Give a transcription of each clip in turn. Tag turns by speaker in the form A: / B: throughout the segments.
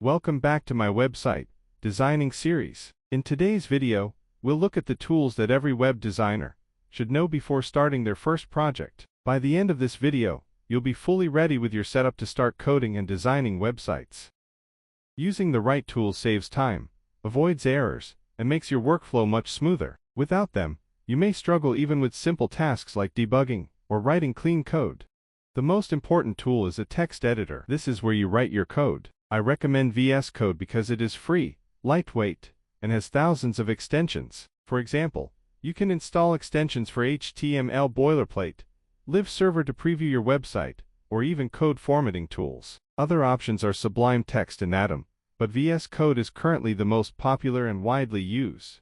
A: Welcome back to my website designing series. In today's video, we'll look at the tools that every web designer should know before starting their first project. By the end of this video, you'll be fully ready with your setup to start coding and designing websites. Using the right tools saves time, avoids errors, and makes your workflow much smoother. Without them, you may struggle even with simple tasks like debugging or writing clean code. The most important tool is a text editor. This is where you write your code. I recommend VS Code because it is free, lightweight, and has thousands of extensions. For example, you can install extensions for HTML boilerplate, live server to preview your website, or even code formatting tools. Other options are Sublime Text and Atom, but VS Code is currently the most popular and widely used.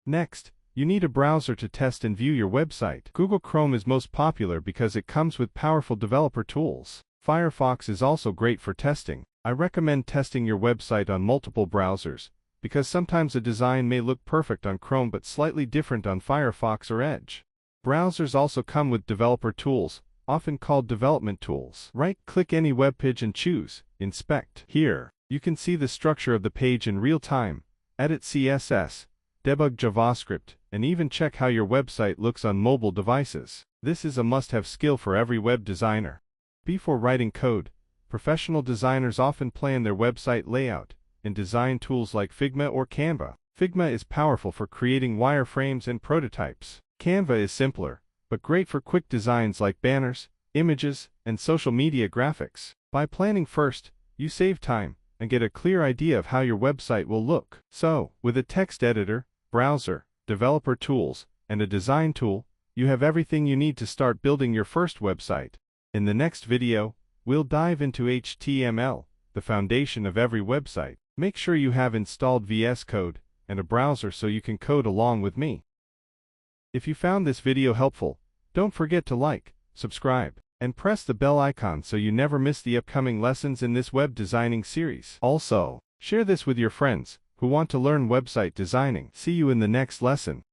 A: Next, you need a browser to test and view your website. Google Chrome is most popular because it comes with powerful developer tools. Firefox is also great for testing. I recommend testing your website on multiple browsers, because sometimes a design may look perfect on Chrome but slightly different on Firefox or Edge. Browsers also come with developer tools, often called development tools. Right-click any web page and choose Inspect. Here, you can see the structure of the page in real time, edit CSS, debug JavaScript, and even check how your website looks on mobile devices. This is a must-have skill for every web designer. Before writing code, professional designers often plan their website layout in design tools like Figma or Canva. Figma is powerful for creating wireframes and prototypes. Canva is simpler, but great for quick designs like banners, images, and social media graphics. By planning first, you save time and get a clear idea of how your website will look. So, with a text editor, browser, developer tools, and a design tool, you have everything you need to start building your first website. In the next video, we'll dive into HTML, the foundation of every website. Make sure you have installed VS Code and a browser so you can code along with me. If you found this video helpful, don't forget to like, subscribe, and press the bell icon so you never miss the upcoming lessons in this web designing series. Also, share this with your friends who want to learn website designing. See you in the next lesson.